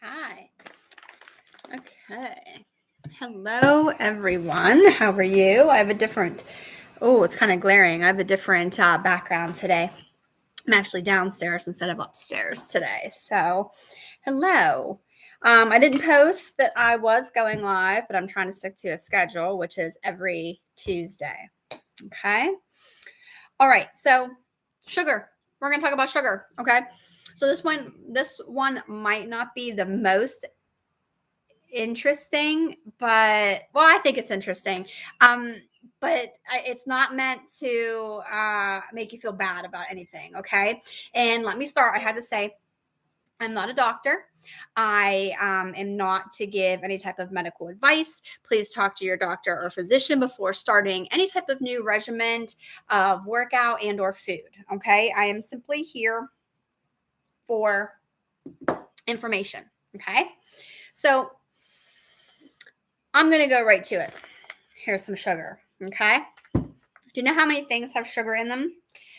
Hi. Okay. Hello, everyone. How are you? I have a different, it's kind of glaring. I have a different background today. I'm actually downstairs instead of upstairs today. So, hello. I didn't post that I was going live, but I'm trying to stick to a schedule, which is every Tuesday. Okay. All right. So, sugar. We're going to talk about sugar. Okay. So this one might not be the most interesting, but I think it's interesting. But it's not meant to make you feel bad about anything. Okay. And let me start. I had to say, I'm not a doctor. I am not to give any type of medical advice. Please talk to your doctor or physician before starting any type of new regimen of workout and or food. Okay. I am simply here for information. Okay. So I'm going to go right to it. Here's some sugar. Okay. Do you know how many things have sugar in them?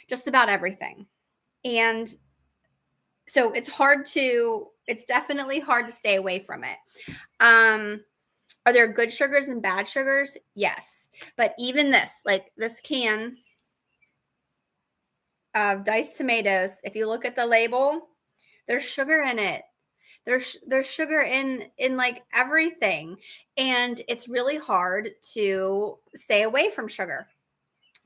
Just about everything. And so it's definitely hard to stay away from it. Are there good sugars and bad sugars? Yes. But even like this can of diced tomatoes, if you look at the label, there's sugar in it. There's sugar in like everything. And it's really hard to stay away from sugar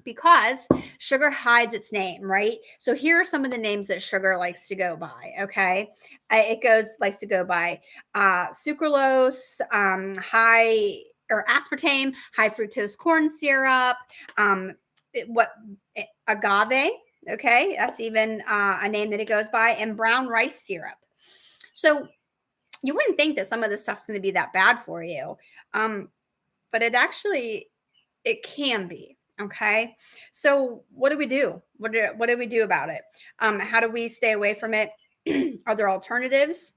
because sugar hides its name, right? So here are some of the names that sugar likes to go by. Okay. Likes to go by sucralose, high or aspartame, high fructose corn syrup, agave. Okay. That's even a name that it goes by, and brown rice syrup. So you wouldn't think that some of this stuff's going to be that bad for you. But it can be. Okay. So what do we do? What do we do about it? How do we stay away from it? Are there alternatives?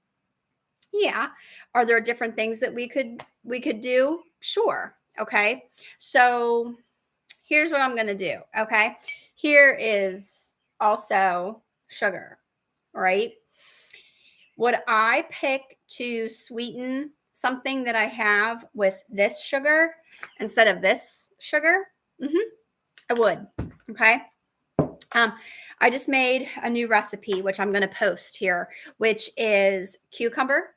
Yeah. Are there different things that we could do? Sure. Okay. So here's what I'm going to do. Okay. Here is also sugar, right? Would I pick to sweeten something that I have with this sugar instead of this sugar? I would. Okay. I just made a new recipe, which I'm going to post here, which is cucumber,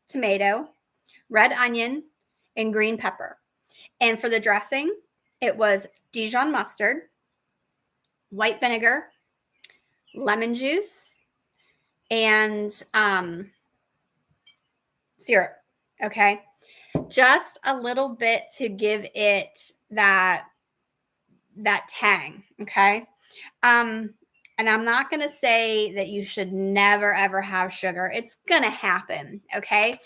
tomato, red onion, and green pepper. And for the dressing, it was Dijon mustard, white vinegar, lemon juice, and syrup. Okay. Just a little bit to give it that tang. Okay. And I'm not going to say that you should never ever have sugar. It's going to happen. Okay.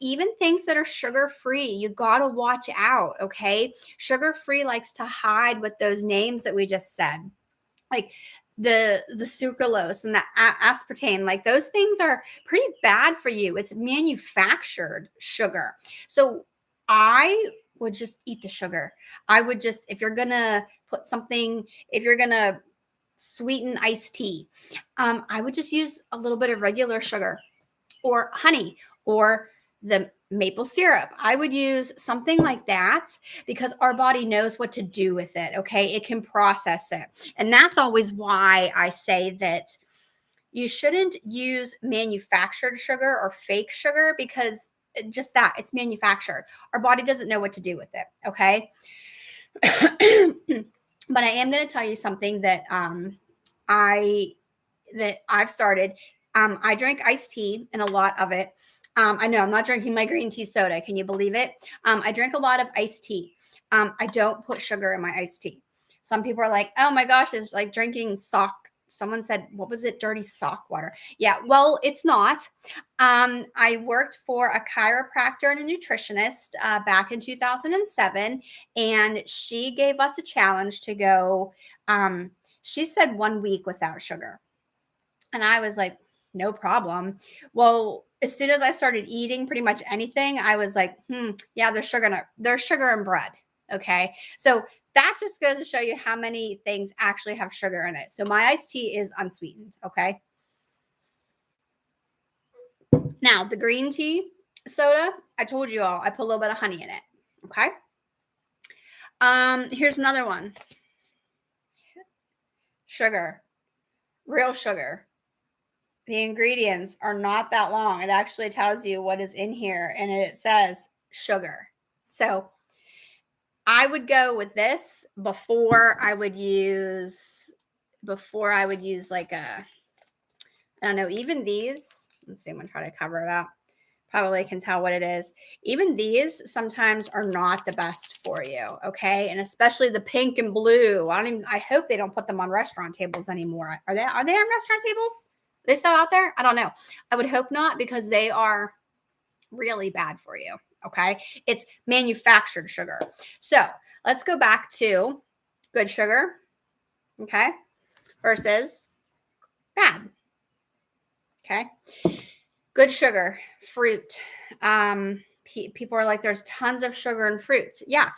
Even things that are sugar free, you got to watch out. Okay. Sugar free likes to hide with those names that we just said, like the sucralose and the aspartame. Like those things are pretty bad for you. It's manufactured sugar. So I would just eat the sugar. I would just, if you're going to sweeten iced tea, I would just use a little bit of regular sugar or honey or the maple syrup. I would use something like that because our body knows what to do with it. Okay. It can process it. And that's always why I say that you shouldn't use manufactured sugar or fake sugar, because just that it's manufactured. Our body doesn't know what to do with it. Okay. But I am going to tell you something that I've started. I drink iced tea and a lot of it. I know I'm not drinking my green tea soda. Can you believe it? I drink a lot of iced tea. I don't put sugar in my iced tea. Some people are like, oh my gosh, it's like drinking sock. Someone said, what was it? Dirty sock water. Yeah, well, it's not. I worked for a chiropractor and a nutritionist back in 2007, and she gave us a challenge to go. She said 1 week without sugar. And I was like, no problem. Well, as soon as I started eating pretty much anything, I was like, yeah, there's sugar in bread. Okay. So that just goes to show you how many things actually have sugar in it. So my iced tea is unsweetened. Okay. Now, the green tea soda, I told you all, I put a little bit of honey in it. Okay. Here's another one. Sugar, real sugar. The ingredients are not that long. It actually tells you what is in here, and it says sugar. So I would go with this before I would use like I don't know, even these. Let's see, I'm gonna try to cover it up. Probably can tell what it is. Even these sometimes are not the best for you, okay? And especially the pink and blue. I hope they don't put them on restaurant tables anymore. Are they on restaurant tables? Are they still out there? I don't know. I would hope not, because they are really bad for you, okay? It's manufactured sugar. So let's go back to good sugar, okay, versus bad, okay? Good sugar, fruit. People are like, there's tons of sugar in fruits. Yeah,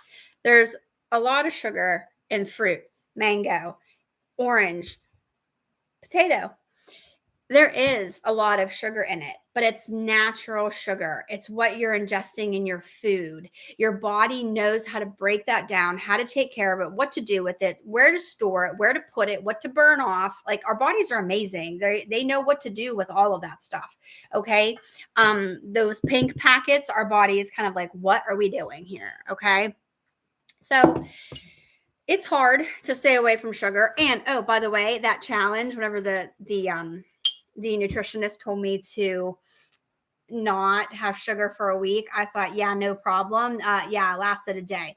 there's a lot of sugar in fruit. Mango, orange, potato. There is a lot of sugar in it, but it's natural sugar. It's what you're ingesting in your food. Your body knows how to break that down, how to take care of it, what to do with it, where to store it, where to put it, what to burn off. Like, our bodies are amazing. They know what to do with all of that stuff. Okay. Those pink packets, our body is kind of like, what are we doing here? Okay. So it's hard to stay away from sugar. And oh, by the way, that challenge, whenever the nutritionist told me to not have sugar for a week, I thought, yeah, no problem. Yeah, it lasted a day.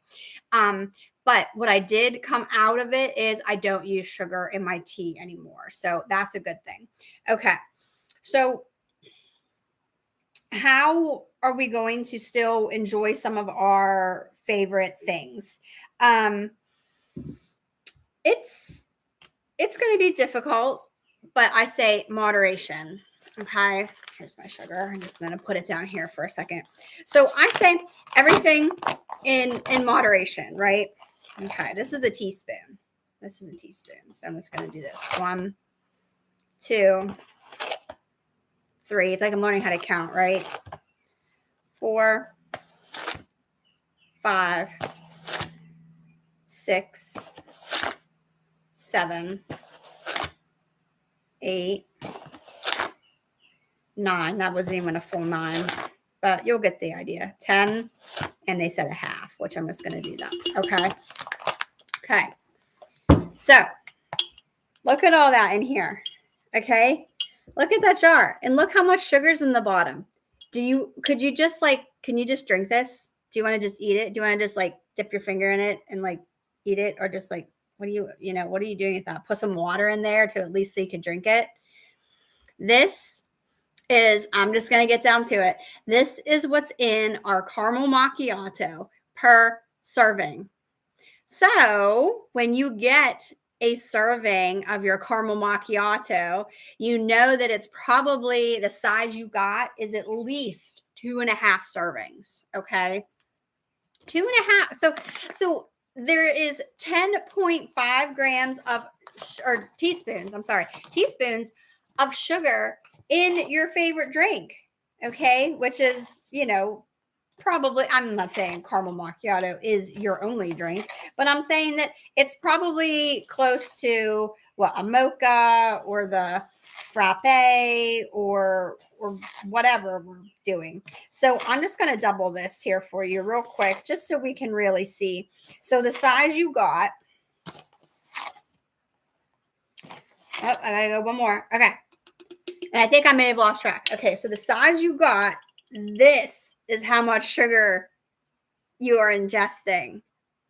But what I did come out of it is I don't use sugar in my tea anymore. So that's a good thing. Okay. So how are we going to still enjoy some of our favorite things? It's going to be difficult, but I say moderation. Okay, here's my sugar. I'm just going to put it down here for a second. So I say everything in moderation, right? Okay, this is a teaspoon. This is a teaspoon. So I'm just going to do this. 1, 2, 3. It's like I'm learning how to count, right? 4, 5, 6, 7, 8, 9. That wasn't even a full 9, but you'll get the idea. 10, and they said a half, which I'm just going to do that. Okay. Okay. So look at all that in here. Okay. Look at that jar, and look how much sugar's in the bottom. Can you just drink this? Do you want to just eat it? Do you want to just like dip your finger in it and like eat it? Or just like, what are you doing with that? Put some water in there to at least so you can drink it. This is, I'm just going to get down to it. This is what's in our caramel macchiato per serving. So when you get a serving of your caramel macchiato, you know that it's probably the size you got is at least 2.5 servings. Okay. 2.5. So there is 10.5 grams of, or teaspoons, I'm sorry, teaspoons of sugar in your favorite drink. Okay. Which is, probably, I'm not saying caramel macchiato is your only drink, but I'm saying that it's probably close to a mocha or the frappe or whatever we're doing. So I'm just going to double this here for you real quick, just so we can really see. So the size you got, I gotta go one more. Okay. And I think I may have lost track. Okay. So the size you got, this is how much sugar you are ingesting.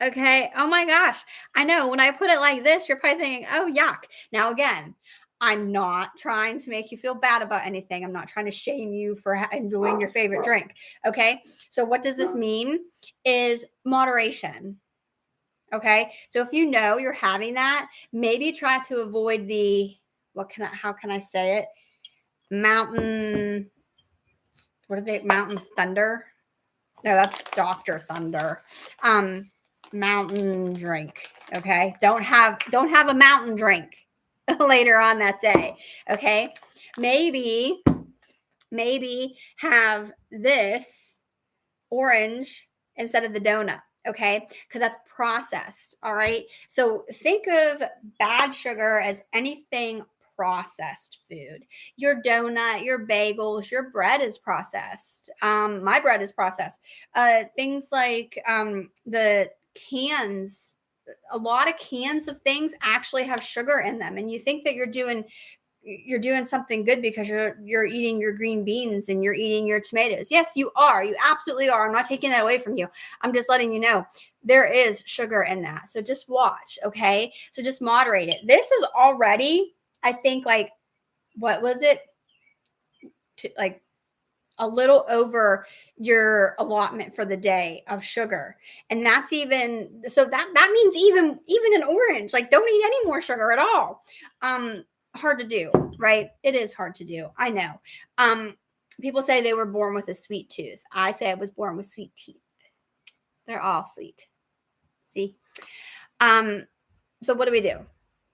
Okay. Oh my gosh. I know when I put it like this, you're probably thinking, oh, yuck. Now, again, I'm not trying to make you feel bad about anything. I'm not trying to shame you for enjoying your favorite drink. Okay. So what does this mean is moderation. Okay. So if you know you're having that, maybe try to avoid how can I say it? Mountain Thunder? No, that's Dr. Thunder. Mountain drink. Okay. Don't have a mountain drink later on that day. Okay. Maybe maybe have this orange instead of the donut. Okay. Because that's processed. All right. So think of bad sugar as anything processed food. Your donut, your bagels, your bread is processed. My bread is processed. Things like the cans, a lot of cans of things actually have sugar in them. And you think that you're doing something good because you're eating your green beans and you're eating your tomatoes. Yes, you are. You absolutely are. I'm not taking that away from you. I'm just letting you know there is sugar in that. So just watch, okay? So just moderate it. This is already, I think, like, what was it? Like a little over your allotment for the day of sugar. And that's even, so that means even an orange, like, don't eat any more sugar at all. Hard to do, right? It is hard to do. I know. People say they were born with a sweet tooth. I say I was born with sweet teeth. They're all sweet. See? So what do we do?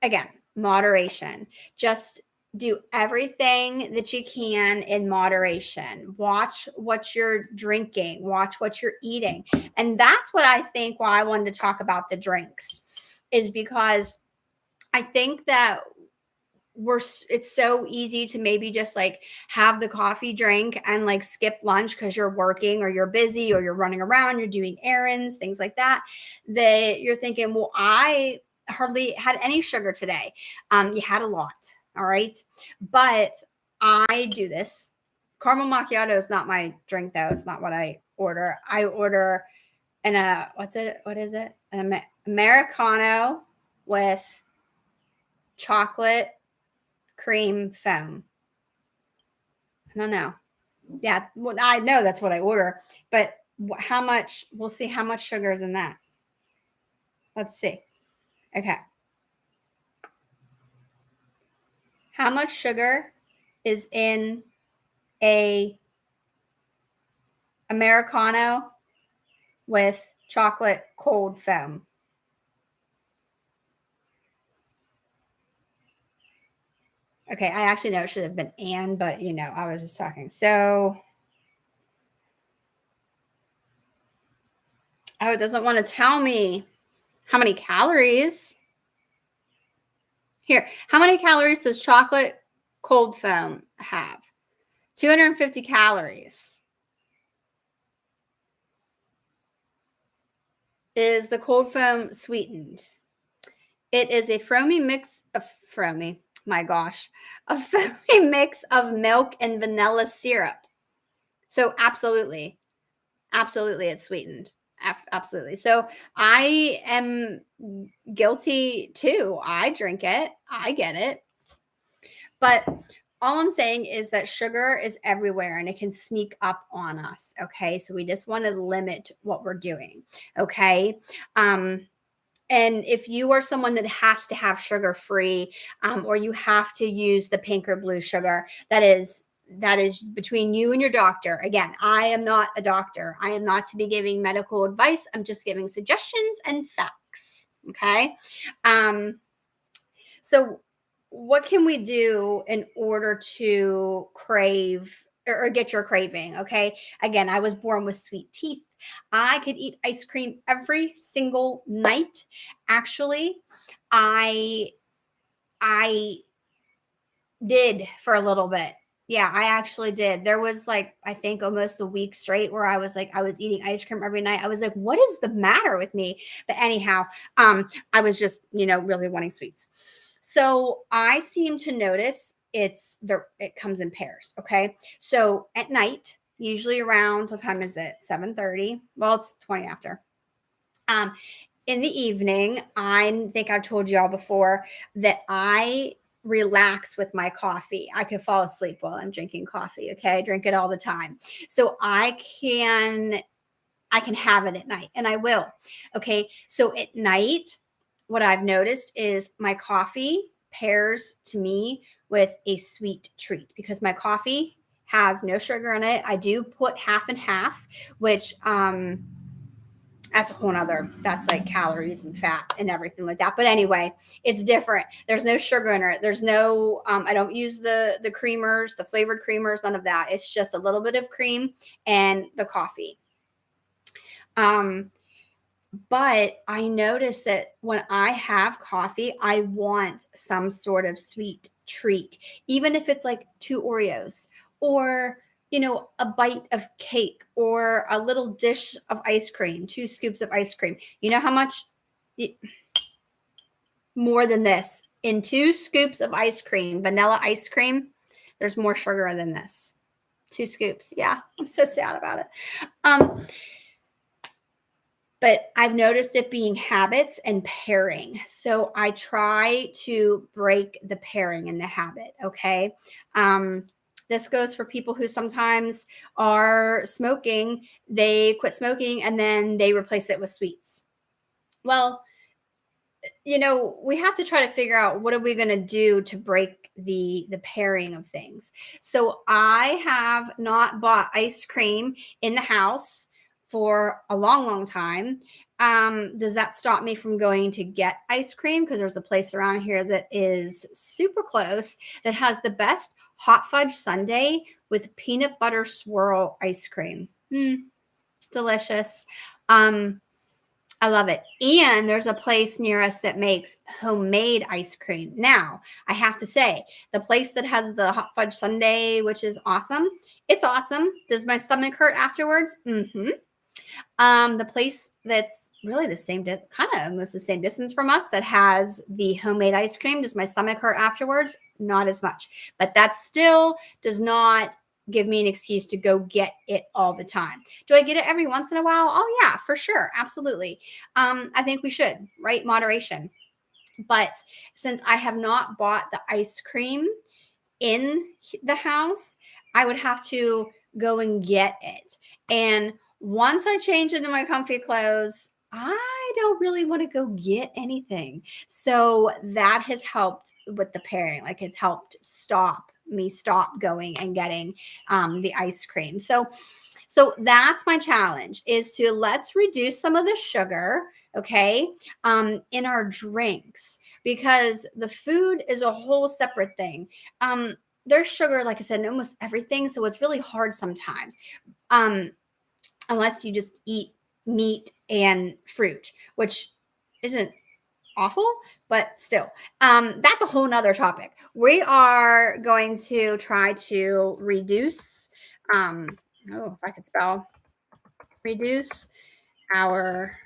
Again, moderation. Just do everything that you can in moderation. Watch what you're drinking, watch what you're eating. And that's what I think why I wanted to talk about the drinks, is because I think that it's so easy to maybe just like have the coffee drink and like skip lunch because you're working or you're busy or you're running around, you're doing errands, things like that, that you're thinking, well, I hardly had any sugar today. You had a lot. All right. But I do this. Caramel macchiato is not my drink, though. It's not what I order. I order what is it? An Americano with chocolate cream foam. I don't know. Yeah, well, I know that's what I order, but how much? We'll see how much sugar is in that. Let's see. Okay. How much sugar is in a Americano with chocolate cold foam? Okay, I actually know it should have been Anne, but I was just talking. So, it doesn't want to tell me how many calories. Here, how many calories does chocolate cold foam have? 250 calories. Is the cold foam sweetened? It is a foamy mix of my gosh, a foamy mix of milk and vanilla syrup. So absolutely, it's sweetened. Absolutely. So I am guilty too. I drink it. I get it. But all I'm saying is that sugar is everywhere and it can sneak up on us. Okay. So we just want to limit what we're doing. Okay. And if you are someone that has to have sugar free, or you have to use the pink or blue sugar, that is between you and your doctor. Again, I am not a doctor. I am not to be giving medical advice. I'm just giving suggestions and facts. Okay. So what can we do in order to crave or get your craving? Okay. Again, I was born with sweet teeth. I could eat ice cream every single night. Actually, I did for a little bit. Yeah, I actually did. There was like, I think almost a week straight where I was eating ice cream every night. I was like, what is the matter with me? But anyhow, I was just, really wanting sweets. So I seem to notice it comes in pairs. Okay. So at night, usually around, what time is it? 7:30. Well, it's 20 after. In the evening, I think I've told y'all before that I relax with my coffee. I could fall asleep while I'm drinking coffee. Okay. I drink it all the time. So I can have it at night, and I will. Okay. So at night, what I've noticed is my coffee pairs to me with a sweet treat because my coffee has no sugar in it. I do put half and half, which That's a whole nother, that's like calories and fat and everything like that. But anyway, it's different. There's no sugar in it. There's no, I don't use the creamers, the flavored creamers, none of that. It's just a little bit of cream and the coffee. Um, but I notice that when I have coffee, I want some sort of sweet treat, even if it's like 2 Oreos or, a bite of cake or a little dish of ice cream, 2 scoops of ice cream. You know how much more than this in 2 scoops of ice cream, vanilla ice cream? There's more sugar than this. 2 scoops. Yeah, I'm so sad about it. But I've noticed it being habits and pairing. So I try to break the pairing and the habit. Okay. This goes for people who sometimes are smoking, they quit smoking and then they replace it with sweets. Well, we have to try to figure out what are we going to do to break the pairing of things. So I have not bought ice cream in the house for a long, long time. Does that stop me from going to get ice cream? Because there's a place around here that is super close that has the best hot fudge sundae with peanut butter swirl ice cream. Delicious. I love it. And there's a place near us that makes homemade ice cream. Now, I have to say, the place that has the hot fudge sundae, which is awesome, it's awesome. Does my stomach hurt afterwards? Mm-hmm. The place that's really the same, kind of almost the same distance from us that has the homemade ice cream, does my stomach hurt afterwards? Not as much. But that still does not give me an excuse to go get it all the time. Do I get it every once in a while? Oh yeah, for sure. Absolutely. I think we should, right? Moderation. But since I have not bought the ice cream in the house, I would have to go and get it. And once I change into my comfy clothes, I don't really want to go get anything. So that has helped with the pairing. Like it's helped stop going and getting the ice cream. So that's my challenge, is to let's reduce some of the sugar, okay, in our drinks, because the food is a whole separate thing. There's sugar, like I said, in almost everything, so it's really hard sometimes, unless you just eat meat and fruit, which isn't awful, but still, that's a whole nother topic. We are going to try to reduce, if I could spell, reduce our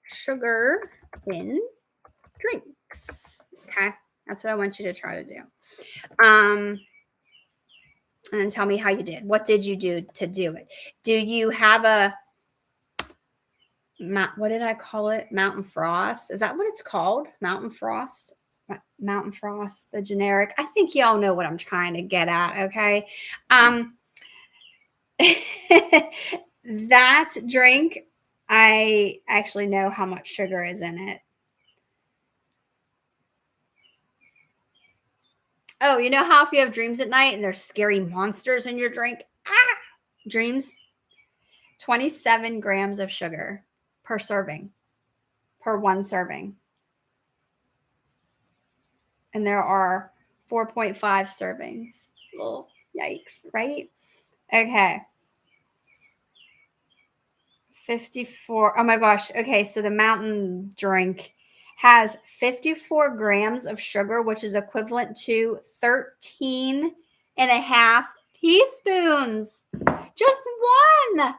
sugar in drinks. Okay, that's what I want you to try to do. And then tell me how you did. What did you do to do it? Do you have what did I call it? Mountain Frost? Is that what it's called? Mountain Frost? Mountain Frost, the generic. I think y'all know what I'm trying to get at, okay? That drink, I actually know how much sugar is in it. Oh, you know how if you have dreams at night and there's scary monsters in your drink? Dreams. 27 grams of sugar per serving, per one serving. And there are 4.5 servings. Oh, yikes, right? Okay. 54. Oh my gosh. Okay, so the mountain drink has 54 grams of sugar, which is equivalent to 13 and a half teaspoons. Just one.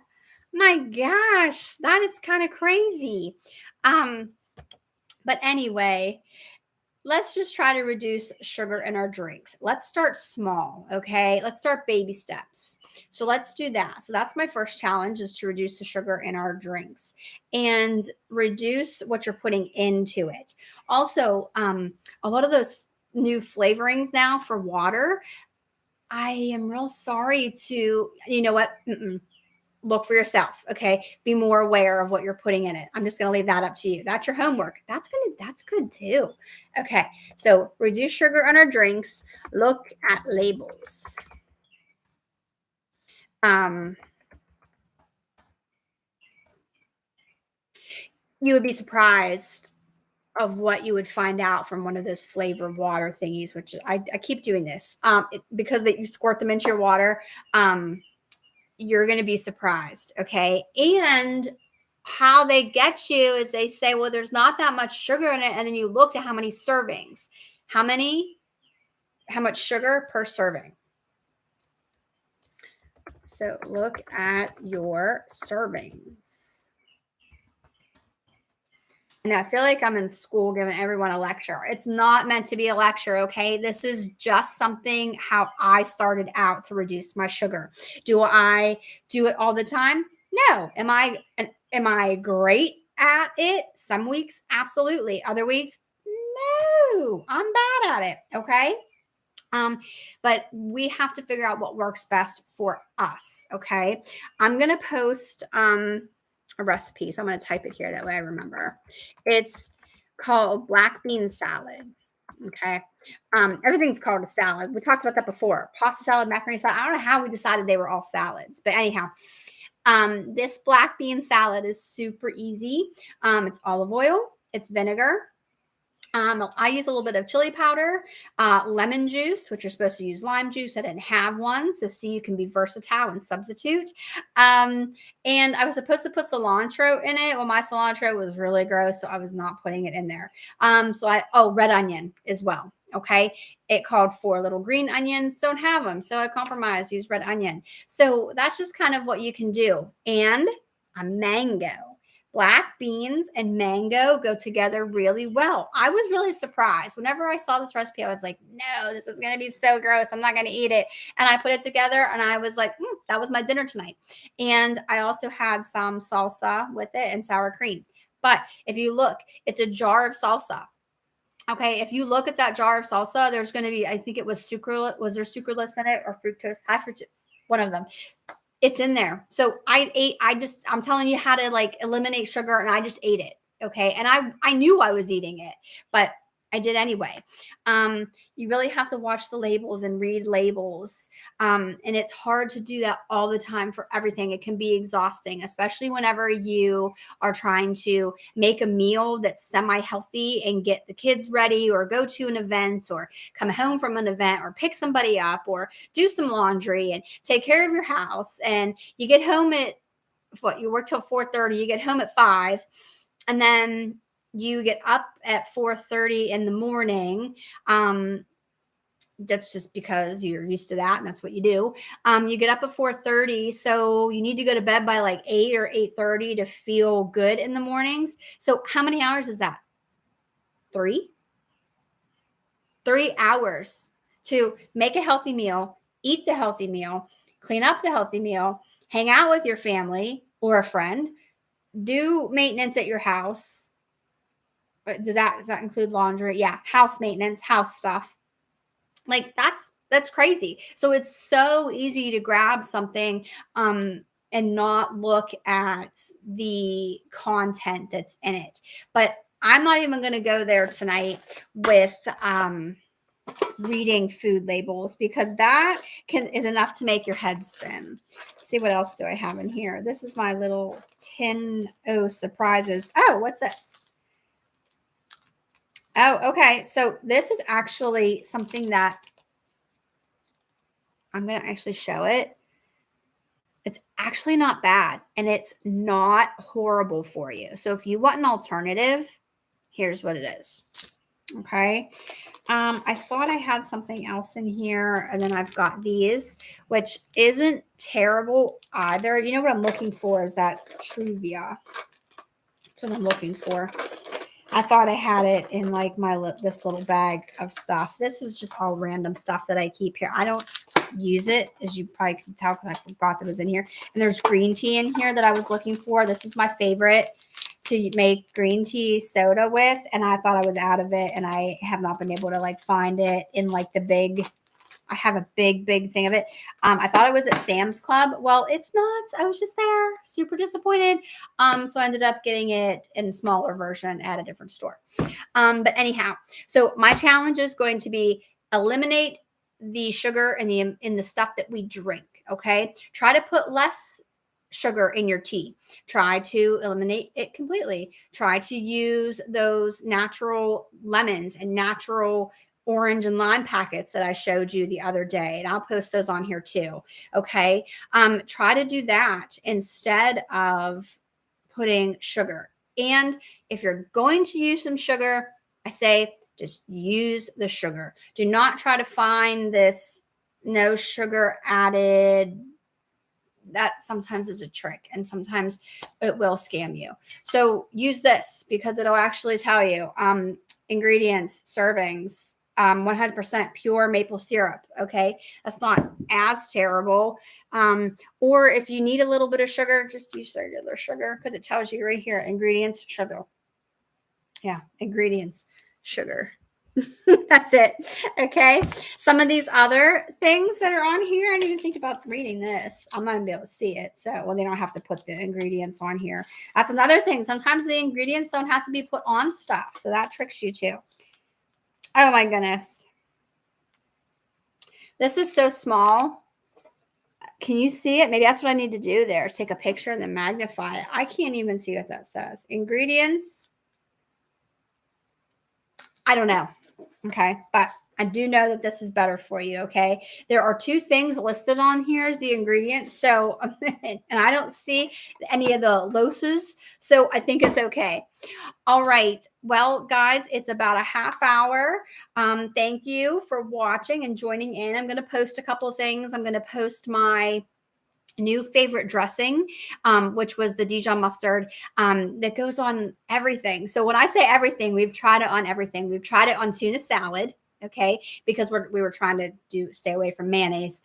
My gosh, that is kind of crazy. But anyway, let's just try to reduce sugar in our drinks. Let's start small, okay? Let's start baby steps. So let's do that. So that's my first challenge, is to reduce the sugar in our drinks and reduce what you're putting into it. Also, a lot of those new flavorings now for water, I am real sorry to, you know what? Look for yourself. Okay. Be more aware of what you're putting in it. I'm just going to leave that up to you. That's your homework. That's good too. Okay. So reduce sugar on our drinks. Look at labels. You would be surprised of what you would find out from one of those flavored water thingies, which I keep doing this because that you squirt them into your water. Um, you're going to be surprised. Okay. And how they get you is they say, well, there's not that much sugar in it. And then you look at how many servings, how much sugar per serving. So look at your servings. And I feel like I'm in school giving everyone a lecture. It's not meant to be a lecture, okay? This is just something how I started out to reduce my sugar. Do I do it all the time? No. Am I great at it? Some weeks, absolutely. Other weeks, no. I'm bad at it, okay? Um, but we have to figure out what works best for us, okay? I'm gonna post a recipe. So I'm going to type it here. That way I remember. It's called black bean salad. Okay. Everything's called a salad. We talked about that before. Pasta salad, macaroni salad. I don't know how we decided they were all salads, but anyhow, this black bean salad is super easy. It's olive oil, it's vinegar, I use a little bit of chili powder, lemon juice, which you're supposed to use lime juice. I didn't have one. So, see, you can be versatile and substitute. And I was supposed to put cilantro in it. Well, my cilantro was really gross, so I was not putting it in there. Red onion as well. Okay. It called for little green onions. Don't have them. So I compromised, use red onion. So that's just kind of what you can do. And a mango. Black beans and mango go together really well. I was really surprised. Whenever I saw this recipe, I was like, no, this is going to be so gross. I'm not going to eat it. And I put it together and I was like, that was my dinner tonight. And I also had some salsa with it and sour cream. But if you look, it's a jar of salsa. Okay, if you look at that jar of salsa, there's going to be, I think it was sucralose. Was there sucralose in it or fructose? High fructose, one of them. It's in there. So I'm telling you how to like eliminate sugar and I just ate it. Okay. And I knew I was eating it, but I did anyway. You really have to watch the labels and read labels. And it's hard to do that all the time for everything. It can be exhausting, especially whenever you are trying to make a meal that's semi-healthy and get the kids ready or go to an event or come home from an event or pick somebody up or do some laundry and take care of your house. And you get home at you work till 4:30, you get home at 5, and then you get up at 4:30 in the morning. That's just because you're used to that and that's what you do. You get up at 4:30, so you need to go to bed by like 8 or 8:30 to feel good in the mornings. So how many hours is that? 3 hours to make a healthy meal, eat the healthy meal, clean up the healthy meal, hang out with your family or a friend, do maintenance at your house. Does that include laundry? Yeah, house maintenance, house stuff. Like that's crazy. So it's so easy to grab something and not look at the content that's in it. But I'm not even going to go there tonight with reading food labels because that is enough to make your head spin. Let's see what else do I have in here? This is my little tin surprises. Oh, what's this? Oh, okay. So this is actually something that I'm going to actually show it. It's actually not bad and it's not horrible for you. So if you want an alternative, here's what it is. Okay. I thought I had something else in here and then I've got these, which isn't terrible either. You know what I'm looking for is that Truvia. That's what I'm looking for. I thought I had it in like this little bag of stuff. This is just all random stuff that I keep here. I don't use it, as you probably can tell because I forgot that it was in here. And there's green tea in here that I was looking for. This is my favorite to make green tea soda with. And I thought I was out of it and I have not been able to like find it in like the big. I have a big thing of it. I thought it was at Sam's Club. Well, it's not. I was just there, super disappointed. So I ended up getting it in a smaller version at a different store. But anyhow, so my challenge is going to be eliminate the sugar in the stuff that we drink. Okay, try to put less sugar in your tea. Try to eliminate it completely. Try to use those natural lemons and natural orange and lime packets that I showed you the other day. And I'll post those on here too. Okay. Try to do that instead of putting sugar. And if you're going to use some sugar, I say just use the sugar. Do not try to find this no sugar added. That sometimes is a trick and sometimes it will scam you. So use this because it'll actually tell you ingredients, servings, 100% pure maple syrup. Okay. That's not as terrible. Or if you need a little bit of sugar, just use regular sugar because it tells you right here ingredients, sugar. Yeah. Ingredients, sugar. That's it. Okay. Some of these other things that are on here, I didn't even think about reading this. I'm not gonna be able to see it. So, well, they don't have to put the ingredients on here. That's another thing. Sometimes the ingredients don't have to be put on stuff. So that tricks you too. Oh my goodness. This is so small. Can you see it? Maybe that's what I need to do there. Take a picture and then magnify it. I can't even see what that says. Ingredients. I don't know. Okay. But I do know that this is better for you. Okay. There are 2 things listed on here as the ingredients. So, and I don't see any of the losses. So I think it's okay. All right. Well, guys, it's about a half hour. Thank you for watching and joining in. I'm going to post a couple of things. I'm going to post my new favorite dressing, which was the Dijon mustard, that goes on everything. So when I say everything, we've tried it on everything. We've tried it on tuna salad, okay, because we were trying to stay away from mayonnaise.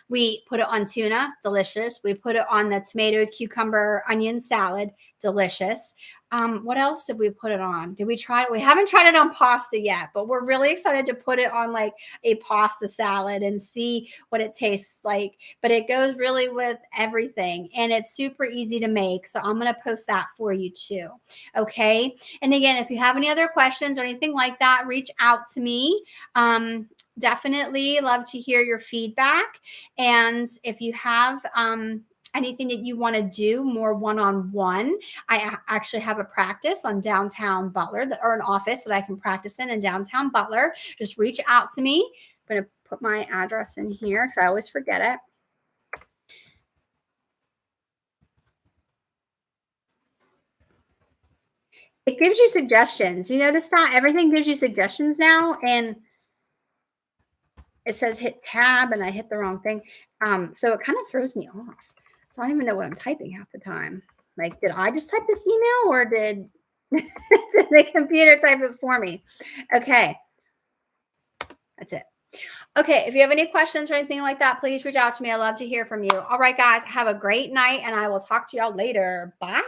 We put it on tuna, delicious. We put it on the tomato, cucumber, onion salad, delicious. What else did we put it on? Did we try it? We haven't tried it on pasta yet, but we're really excited to put it on like a pasta salad and see what it tastes like. But it goes really with everything and it's super easy to make. So I'm going to post that for you too. Okay. And again, if you have any other questions or anything like that, reach out to me. Definitely love to hear your feedback. And if you have anything that you want to do more one-on-one, I actually have a practice on downtown Butler or an office that I can practice in downtown Butler. Just reach out to me. I'm going to put my address in here because I always forget it. It gives you suggestions. You notice that everything gives you suggestions now, and it says hit tab and I hit the wrong thing. So it kind of throws me off. So I don't even know what I'm typing half the time. Like, did I just type this email or did the computer type it for me? Okay. That's it. Okay. If you have any questions or anything like that, please reach out to me. I love to hear from you. All right, guys, have a great night and I will talk to y'all later. Bye.